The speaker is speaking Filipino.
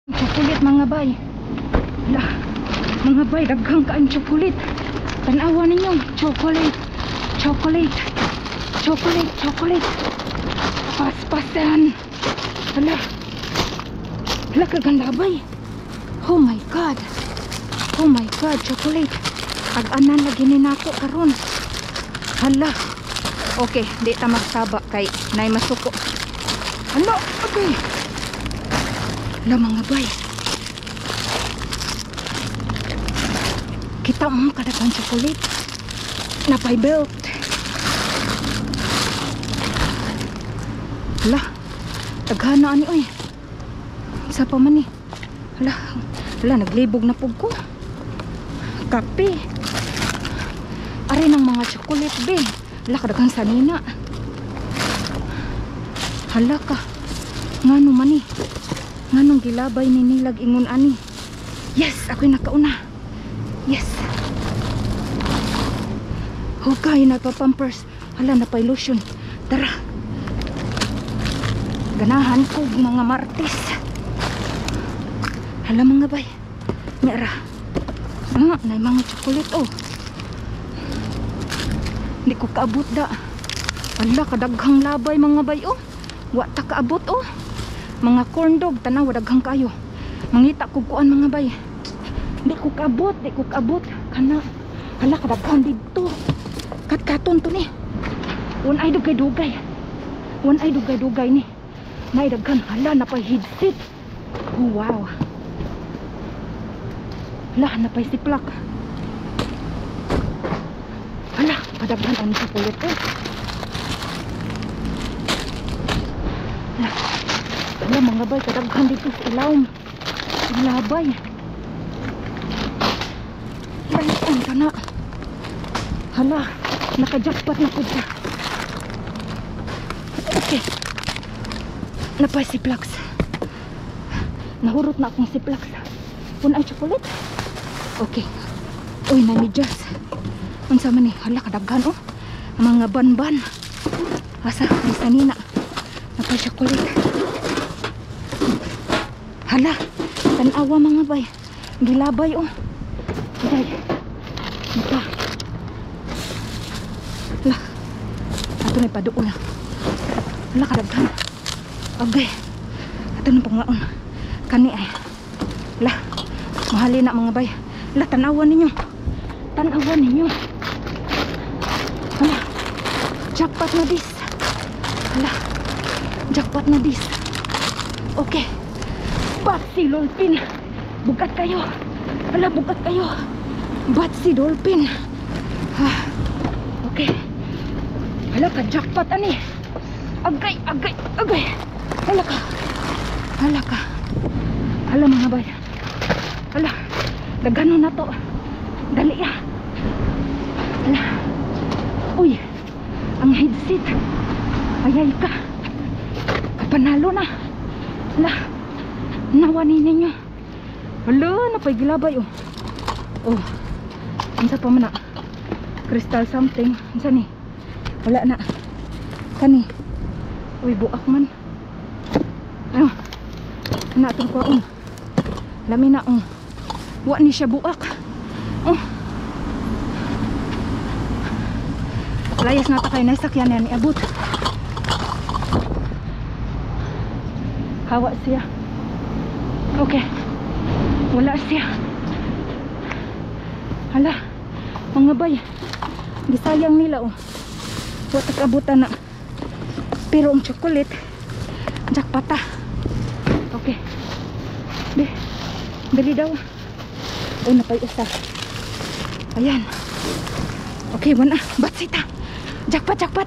Chocolate mga bay. Lah, mga bay, daghang kaan chocolate. Tanawa ninyo, chocolate. Chocolate. Chocolate, chocolate. Pas-pasan. Hala. Hala, kaganda bay. Oh my god. Oh my god, chocolate. Ag-anan lagi ni nako karon. Hala. Okay, di ta magsaba kay nay masuko. Ano? Okay. Hala mga bay. Kita mo kadagang chocolate. Napay belt. Hala. Taghana ani oy. Isa pa man ni. Hala. Hala, naglibog na pug ko. Kape. Ari ng mga chocolate be. Hala, kadagang sanina. Hala ka. Ngano man ni. Nganong gilabay ni nilag ingon ani. Yes, ako'y nakauna. Yes. Hukay na pa pampers. Hala, na pa lotion. Tara. Ganahan ko mga martis. Hala mga bay. Nyara. Na mga chocolate oh. Hindi ko kaabot da. Hala, kadaghang labay mga bay oh. Wa ta kaabot oh. Mga corn dog, tanaw daghang kayo. Mangita ko kuan mga bay. Di ko kaabot, di ko kaabot. Kana. Hala, kadaghang dito. Kat-katon to ni. Wan ay dugay-dugay. Wan ay dugay-dugay ni. Nay daghan, hala, napay headset. Oh, wow. Hala, napay siplak. Hala, kadaghan ang chocolate eh. Hala mga bay, kadaghan dito sa ilawom. Ilabay. Balikan ka na. Hala, nakajakpat na po siya. Okay. Napay si Plax. Nahurot na akong si Plax. Pun ay chocolate. Okay. Uy, namidyas. Unsa man ni? Hala, kadaghan oh. Mga ban-ban. Asa, may sanina. Napay chocolate. Hala, tanawa mga bay. Gilabay oh. Day. Mata. Hala. Ato na ipaduon na. Hala, kadaghan. Okay. Ato na pangaon. Kani ay. Hala. Mahali na mga bay. Hala, tanawa ninyo. Tanawa ninyo. Hala. Jackpot na dis. Hala. Jackpot na dis. Okay. Batsi dolphin. Bugat kayo. Hala, bugat kayo. Batsi dolphin. Okay. Hala ka, jackpot ani. Agay, agay, agay. Hala ka. Hala ka. Hala mga bay. Hala. Dagano na to. Dali ya. Hala. Uy. Ang headset. Ayay ka. Kapanalo na. Hala. Nawani ninyo. Hala, napay gilabay oh. Oh. Unsa pa man na? Crystal something. Unsa ni? Wala na. Kani. Uy, buak man. Ano? Na itong kwaon. Lami na oh. Wa ni siya buak. Oh. Layas na ta kay naisakyan yan iabot. Hawa siya. Okay. Wala siya. Hala. Mga bay. Gisayang nila oh. Wata kabutan na. Pero ang chocolate jackpata. Okay. Dali daw. O napay usa. Ayan. Okay, wala. Batsita. Jackpot, jackpot.